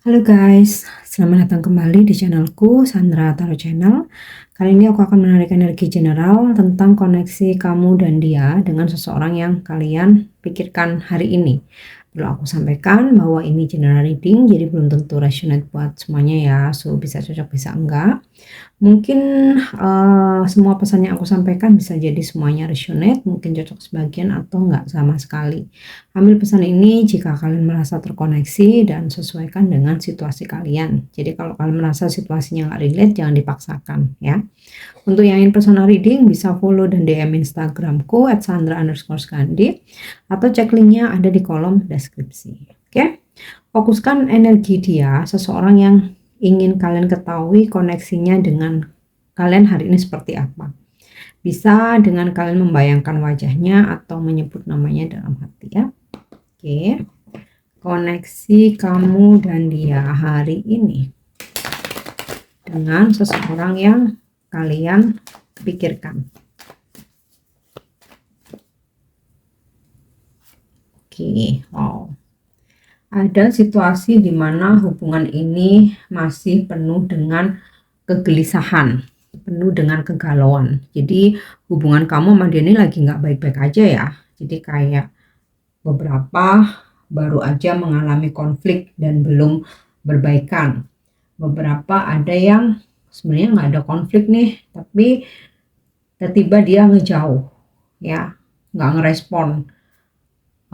Halo guys, selamat datang kembali di channelku Sandra Tarot Channel. Kali ini aku akan menarik energi general tentang koneksi kamu dan dia dengan seseorang yang kalian pikirkan hari ini. Perlu aku sampaikan bahwa ini general reading, jadi belum tentu resonate buat semuanya ya, so bisa cocok bisa enggak. Mungkin semua pesan yang aku sampaikan bisa jadi semuanya resonate, mungkin cocok sebagian atau enggak sama sekali. Ambil pesan ini jika kalian merasa terkoneksi dan sesuaikan dengan situasi kalian. Jadi kalau kalian merasa situasinya nggak relate, jangan dipaksakan ya. Untuk yang ingin personal reading bisa follow dan DM Instagramku @sandra_skandi atau cek linknya ada di kolom deskripsi. Oke, fokuskan energi dia, seseorang yang ingin kalian ketahui koneksinya dengan kalian hari ini seperti apa. Bisa dengan kalian membayangkan wajahnya atau menyebut namanya dalam hati ya. Oke, koneksi kamu dan dia hari ini dengan seseorang yang kalian pikirkan. Oke, wow. Ada situasi di mana hubungan ini masih penuh dengan kegelisahan, penuh dengan kegalauan. Jadi hubungan kamu sama dia ini lagi nggak baik-baik aja ya. Jadi kayak beberapa baru aja mengalami konflik dan belum berbaikan. Beberapa ada yang sebenarnya nggak ada konflik nih, tapi tiba-tiba dia ngejauh ya, nggak ngerespon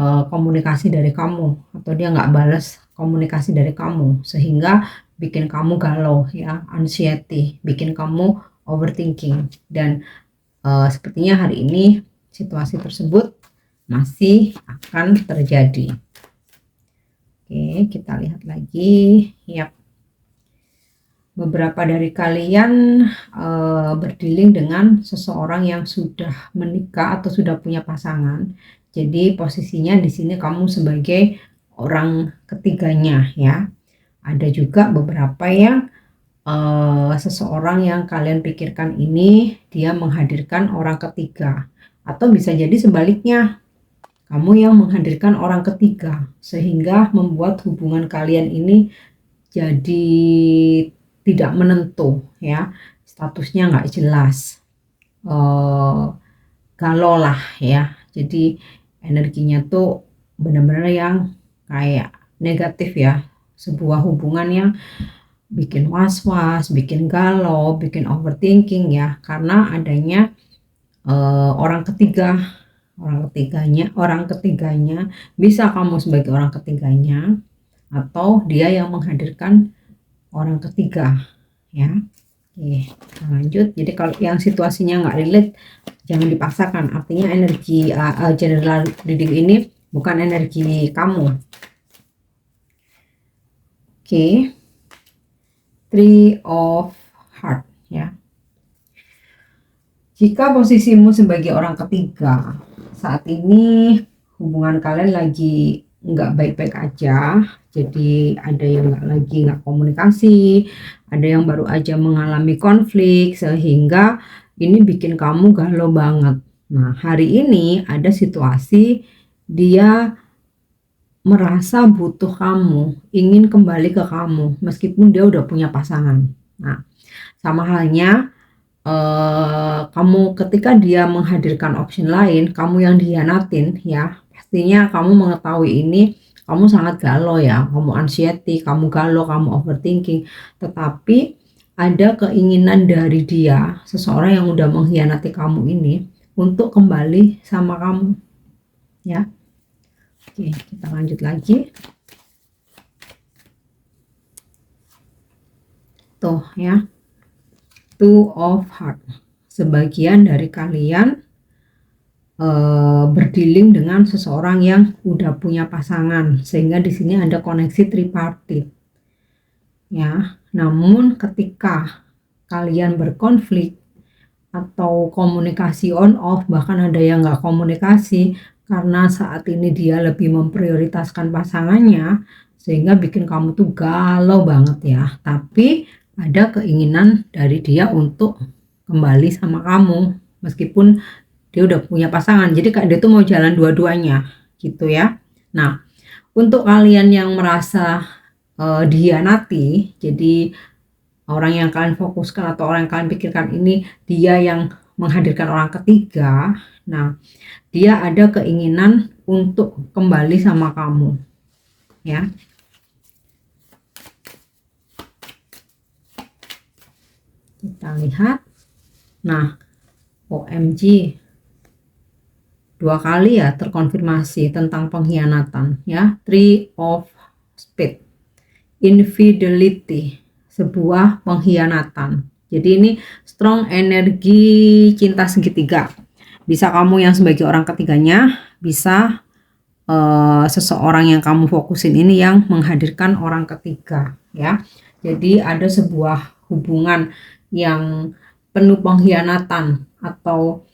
komunikasi dari kamu, atau dia nggak balas komunikasi dari kamu, sehingga bikin kamu galau ya, anxiety, bikin kamu overthinking. Dan sepertinya hari ini situasi tersebut masih akan terjadi. Oke, kita lihat lagi ya. Beberapa dari kalian berdealing dengan seseorang yang sudah menikah atau sudah punya pasangan. Jadi posisinya di sini kamu sebagai orang ketiganya ya. Ada juga beberapa yang seseorang yang kalian pikirkan ini dia menghadirkan orang ketiga, atau bisa jadi sebaliknya, kamu yang menghadirkan orang ketiga sehingga membuat hubungan kalian ini jadi tidak menentu ya, statusnya nggak jelas, galau lah ya. Jadi energinya tuh benar-benar yang kayak negatif ya, sebuah hubungan yang bikin was-was, bikin galau, bikin overthinking ya, karena adanya orang ketiganya bisa kamu sebagai orang ketiganya atau dia yang menghadirkan orang ketiga ya. Oke, kita lanjut. Jadi kalau yang situasinya nggak relate, jangan dipaksakan. Artinya energi general reading ini bukan energi kamu. Oke, Three of Heart ya. Jika posisimu sebagai orang ketiga, saat ini hubungan kalian lagi nggak baik-baik aja. Jadi ada yang nggak komunikasi, ada yang baru aja mengalami konflik, sehingga ini bikin kamu galau banget. Nah, hari ini ada situasi dia merasa butuh kamu, ingin kembali ke kamu meskipun dia udah punya pasangan. Nah, sama halnya kamu ketika dia menghadirkan option lain, kamu yang dihianatin ya, pastinya kamu mengetahui ini, kamu sangat galau ya, kamu anxiety, kamu galau, kamu overthinking. Tetapi ada keinginan dari dia, seseorang yang udah mengkhianati kamu ini, untuk kembali sama kamu ya. Oke, kita lanjut lagi. Tuh ya, Two of Heart. Sebagian dari kalian berdealing dengan seseorang yang udah punya pasangan, sehingga di sini ada koneksi tripartit ya. Namun ketika kalian berkonflik atau komunikasi on off, bahkan ada yang nggak komunikasi karena saat ini dia lebih memprioritaskan pasangannya, sehingga bikin kamu tuh galau banget ya. Tapi ada keinginan dari dia untuk kembali sama kamu meskipun dia udah punya pasangan. Jadi kayak dia tuh mau jalan dua-duanya gitu ya. Nah, untuk kalian yang merasa dihianati, jadi orang yang kalian fokuskan atau orang yang kalian pikirkan ini dia yang menghadirkan orang ketiga. Nah, dia ada keinginan untuk kembali sama kamu, ya. Kita lihat. Nah, OMG, 2 kali ya terkonfirmasi tentang pengkhianatan, ya. 3 of Spades, infidelity, sebuah pengkhianatan. Jadi ini strong energi cinta segitiga. Bisa kamu yang sebagai orang ketiganya, bisa seseorang yang kamu fokusin ini yang menghadirkan orang ketiga, ya. Jadi ada sebuah hubungan yang penuh pengkhianatan atau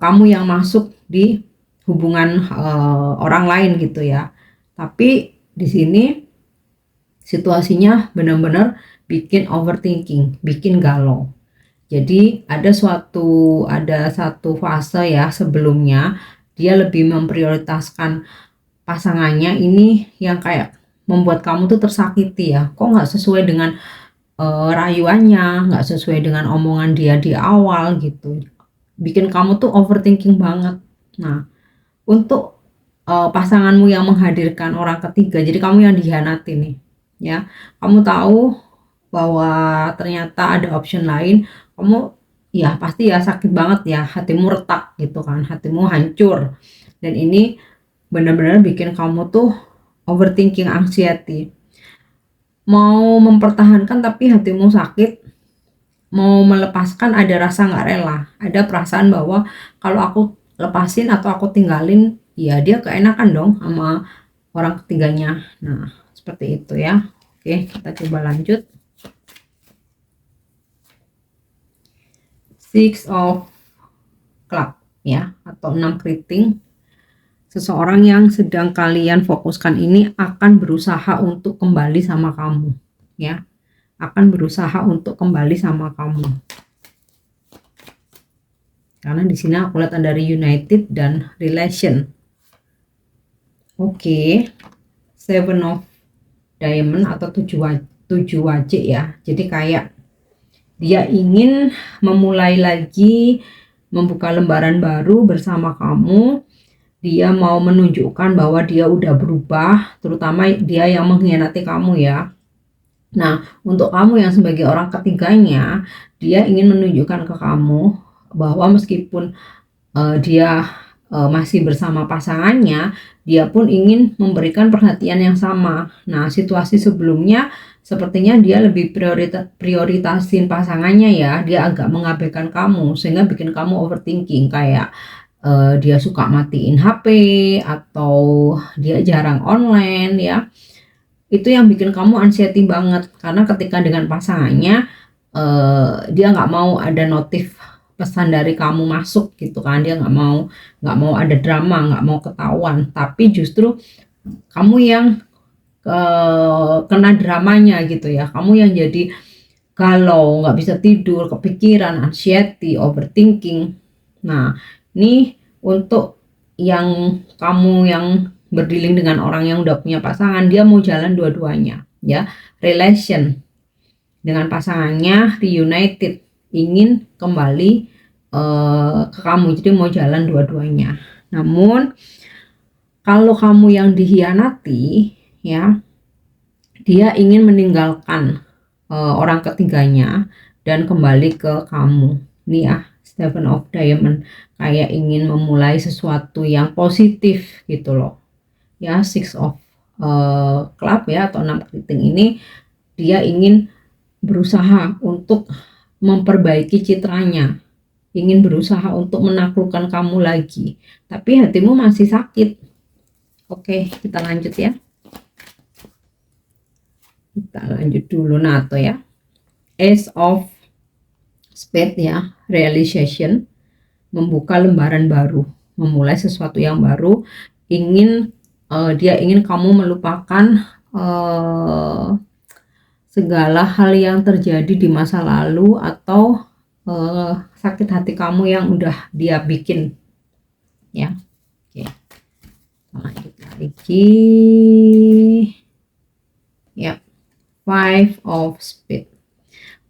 kamu yang masuk di hubungan orang lain gitu ya. Tapi di sini situasinya benar-benar bikin overthinking, bikin galau. Jadi ada satu fase ya sebelumnya dia lebih memprioritaskan pasangannya ini yang kayak membuat kamu tuh tersakiti ya. Kok nggak sesuai dengan rayuannya, nggak sesuai dengan omongan dia di awal gitu. Bikin kamu tuh overthinking banget. Nah, untuk pasanganmu yang menghadirkan orang ketiga, jadi kamu yang dikhianati nih, ya. Kamu tahu bahwa ternyata ada option lain, kamu ya pasti ya sakit banget ya, hatimu retak gitu kan, hatimu hancur. Dan ini benar-benar bikin kamu tuh overthinking, anxiety. Mau mempertahankan tapi hatimu sakit, mau melepaskan ada rasa nggak rela, ada perasaan bahwa kalau aku lepasin atau aku tinggalin, ya dia keenakan dong sama orang ketiganya. Nah, seperti itu ya. Oke, kita coba lanjut. Six of Club ya, atau 6 keriting. Seseorang yang sedang kalian fokuskan ini akan berusaha untuk kembali sama kamu, ya. Akan berusaha untuk kembali sama kamu. Karena di sini aku lihat ada reunited dan relation. Oke. 7 of Diamond atau 7 wajik ya. Jadi kayak dia ingin memulai lagi, membuka lembaran baru bersama kamu. Dia mau menunjukkan bahwa dia udah berubah, terutama dia yang mengkhianati kamu ya. Nah, untuk kamu yang sebagai orang ketiganya, dia ingin menunjukkan ke kamu bahwa meskipun dia masih bersama pasangannya, dia pun ingin memberikan perhatian yang sama. Nah, situasi sebelumnya sepertinya dia lebih prioritasin pasangannya ya, dia agak mengabaikan kamu sehingga bikin kamu overthinking kayak dia suka matiin HP atau dia jarang online ya. Itu yang bikin kamu anxiety banget karena ketika dengan pasangannya dia nggak mau ada notif pesan dari kamu masuk gitu kan, dia nggak mau ada drama, nggak mau ketahuan, tapi justru kamu yang kena dramanya gitu ya, kamu yang jadi galau, nggak bisa tidur, kepikiran, anxiety, overthinking. Nah, ini untuk yang kamu yang berdealing dengan orang yang udah punya pasangan, dia mau jalan dua-duanya ya, relation dengan pasangannya, reunited, ingin kembali ke kamu, jadi mau jalan dua-duanya. Namun kalau kamu yang dihianati ya, dia ingin meninggalkan orang ketiganya dan kembali ke kamu nih ya. 7 of Diamond kayak ingin memulai sesuatu yang positif gitu loh ya. 6 of Club ya, atau 6 keriting ini dia ingin berusaha untuk memperbaiki citranya, ingin berusaha untuk menaklukkan kamu lagi, tapi hatimu masih sakit. Oke, kita lanjut ya. Kita lanjut dulu Nato ya. Ace of Spades ya, realization, membuka lembaran baru, memulai sesuatu yang baru, dia ingin kamu melupakan segala hal yang terjadi di masa lalu atau sakit hati kamu yang udah dia bikin ya. Oke, lanjut lagi. Five of Spades.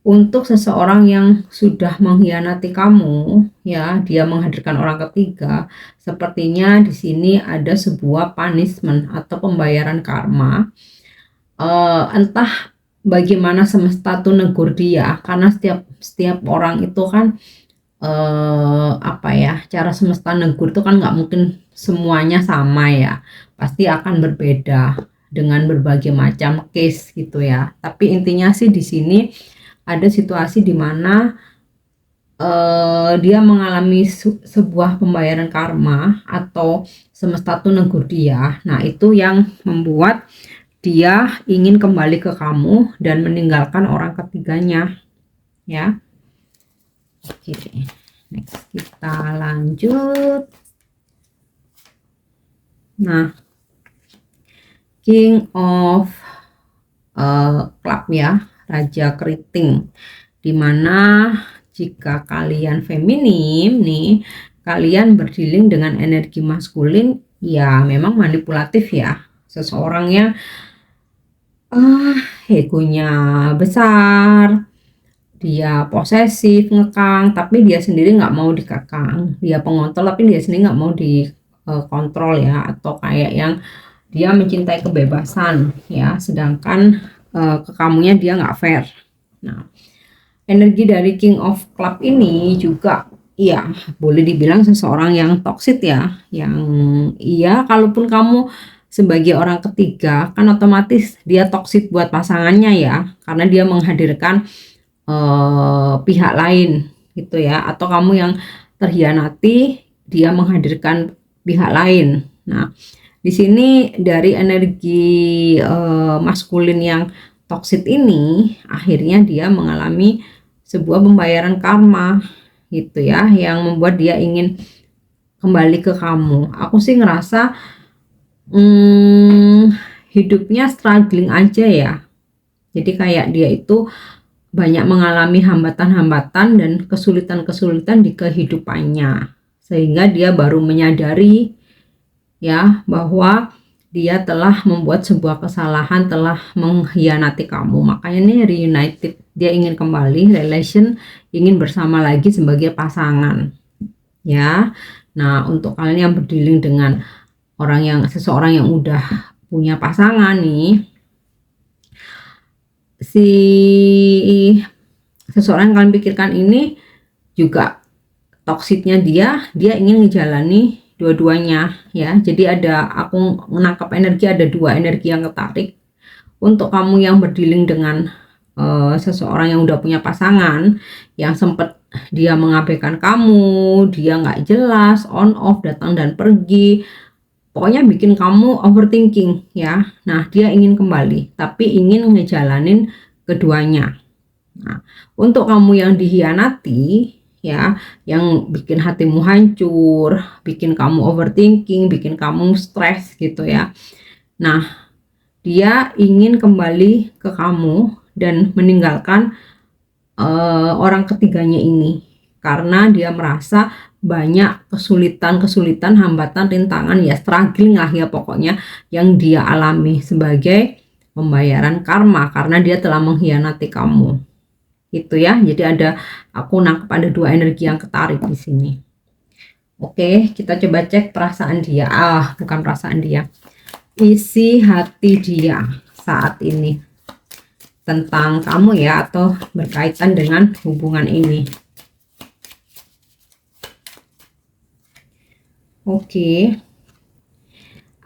Untuk seseorang yang sudah mengkhianati kamu, ya, dia menghadirkan orang ketiga, sepertinya di sini ada sebuah punishment atau pembayaran karma. Entah bagaimana semesta tuh negur dia, karena setiap orang itu kan apa ya, cara semesta negur itu kan nggak mungkin semuanya sama ya, pasti akan berbeda dengan berbagai macam case gitu ya. Tapi intinya sih di sini ada situasi di mana dia mengalami sebuah pembayaran karma atau semesta tuh negur dia. Nah, itu yang membuat dia ingin kembali ke kamu dan meninggalkan orang ketiganya, ya. Oke, next kita lanjut. Nah, King of Club ya, Raja Keriting, dimana jika kalian feminim nih, kalian berdealing dengan energi maskulin, ya memang manipulatif ya, seseorang yang egonya besar, dia posesif, ngekang, tapi dia sendiri nggak mau dikekang, dia pengontrol tapi dia sendiri nggak mau dikontrol ya, atau kayak yang dia mencintai kebebasan ya, sedangkan ke kamunya dia nggak fair. Nah, energi dari King of Club ini juga ya boleh dibilang seseorang yang toksik ya, yang iya, kalaupun kamu sebagai orang ketiga kan otomatis dia toksik buat pasangannya ya, karena dia menghadirkan pihak lain gitu ya, atau kamu yang terhianati dia menghadirkan pihak lain. Nah, di sini dari energi maskulin yang toksik ini, akhirnya dia mengalami sebuah pembayaran karma gitu ya, yang membuat dia ingin kembali ke kamu. Aku sih ngerasa hidupnya struggling aja ya. Jadi kayak dia itu banyak mengalami hambatan-hambatan dan kesulitan-kesulitan di kehidupannya, sehingga dia baru menyadari ya bahwa dia telah membuat sebuah kesalahan, telah mengkhianati kamu. Makanya ini reunited, dia ingin kembali relation, ingin bersama lagi sebagai pasangan ya. Nah, untuk kalian yang berdealing dengan seseorang yang udah punya pasangan nih, si seseorang yang kalian pikirkan ini juga toksiknya dia ingin menjalani dua-duanya ya. Jadi aku menangkap energi, ada dua energi yang ketarik. Untuk kamu yang berdealing dengan seseorang yang udah punya pasangan, yang sempat dia mengabaikan kamu, dia nggak jelas, on off, datang dan pergi, pokoknya bikin kamu overthinking ya. Nah, dia ingin kembali tapi ingin ngejalanin keduanya. Nah, untuk kamu yang dihianati ya, yang bikin hatimu hancur, bikin kamu overthinking, bikin kamu stres gitu ya. Nah, dia ingin kembali ke kamu dan meninggalkan orang ketiganya ini, karena dia merasa banyak kesulitan, hambatan, rintangan ya, struggling lah ya pokoknya, yang dia alami sebagai pembayaran karma karena dia telah mengkhianati kamu. Itu ya. Jadi aku nangkep ada dua energi yang ketarik di sini. Oke, kita coba cek perasaan dia. Bukan perasaan dia. Isi hati dia saat ini tentang kamu ya, atau berkaitan dengan hubungan ini. Oke.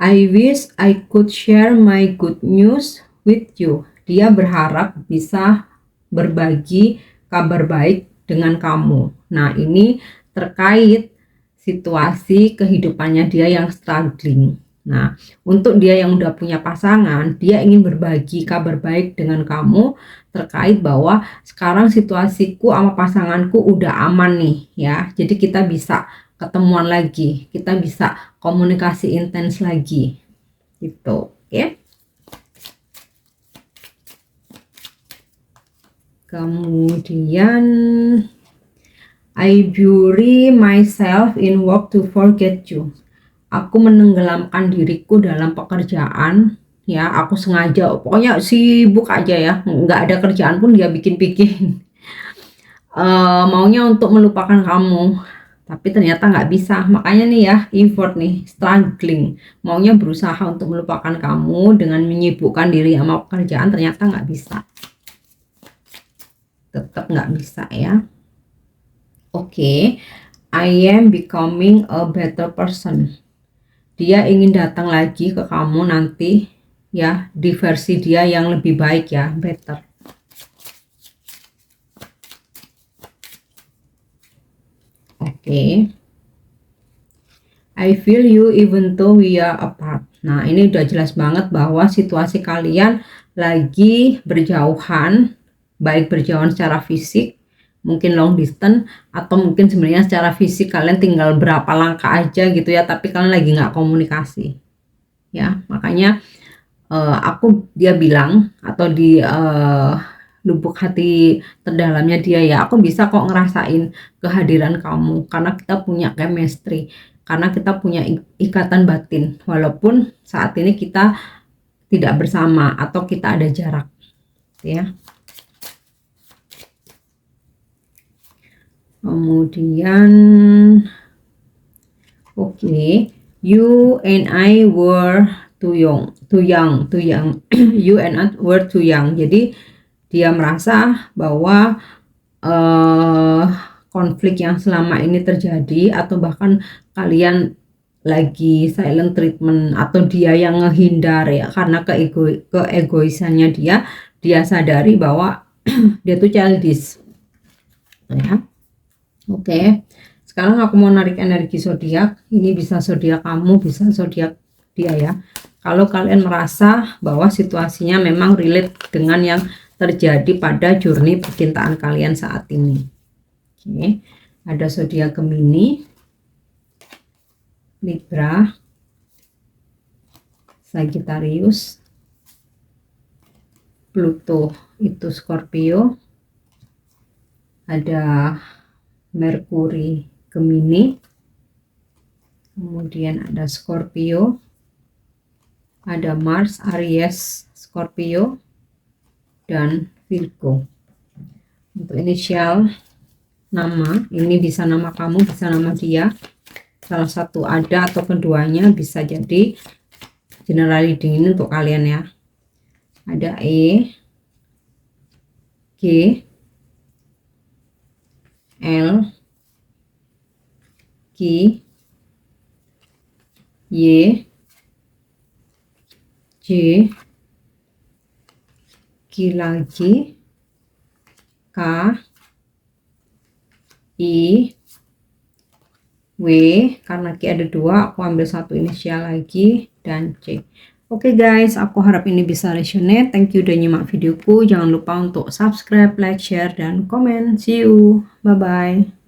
I wish I could share my good news with you. Dia berharap bisa berbagi kabar baik dengan kamu. Nah, ini terkait situasi kehidupannya dia yang struggling. Nah, untuk dia yang udah punya pasangan, dia ingin berbagi kabar baik dengan kamu terkait bahwa sekarang situasiku sama pasanganku udah aman nih ya. Jadi kita bisa ketemuan lagi, kita bisa komunikasi intens lagi. Gitu, oke. Kemudian I bury myself in work to forget you. Aku menenggelamkan diriku dalam pekerjaan ya, aku sengaja, pokoknya sibuk aja ya, nggak ada kerjaan pun dia bikin-bikin. Maunya untuk melupakan kamu, tapi ternyata nggak bisa. Makanya nih ya, effort nih, struggling, maunya berusaha untuk melupakan kamu dengan menyibukkan diri sama pekerjaan, ternyata nggak bisa, tetap nggak bisa ya. Oke, I am becoming a better person. Dia ingin datang lagi ke kamu nanti ya, di versi dia yang lebih baik ya, better. Oke. I feel you even though we are apart. Nah, ini udah jelas banget bahwa situasi kalian lagi berjauhan, baik berjauhan secara fisik, mungkin long distance, atau mungkin sebenarnya secara fisik kalian tinggal berapa langkah aja gitu ya, tapi kalian lagi nggak komunikasi. Ya, makanya dia bilang, atau di lubuk hati terdalamnya dia ya, aku bisa kok ngerasain kehadiran kamu karena kita punya chemistry, karena kita punya ikatan batin walaupun saat ini kita tidak bersama atau kita ada jarak ya. Kemudian oke, you and I were too young you and I were too young. Jadi dia merasa bahwa konflik yang selama ini terjadi, atau bahkan kalian lagi silent treatment, atau dia yang ngehindar ya karena keegoisannya dia sadari bahwa dia tuh childish ya. Oke, sekarang aku mau narik energi zodiak. Ini bisa zodiak kamu, bisa zodiak dia ya. Kalau kalian merasa bahwa situasinya memang relate dengan yang terjadi pada journey percintaan kalian saat ini. Oke, ada zodiak Gemini, Libra, Sagittarius, Pluto itu Scorpio, ada Merkuri Gemini, kemudian ada Scorpio, ada Mars Aries Scorpio, dan Virgo. Untuk inisial nama, ini bisa nama kamu, bisa nama dia, salah satu ada atau keduanya, bisa jadi general reading ini untuk kalian ya. Ada E, G, L, Q, Y, J, Q lagi, K, I, W, karena Q ada dua, aku ambil satu inisial lagi, dan C. Oke guys, aku harap ini bisa resonate. Thank you udah nyimak videoku. Jangan lupa untuk subscribe, like, share, dan komen. See you. Bye-bye.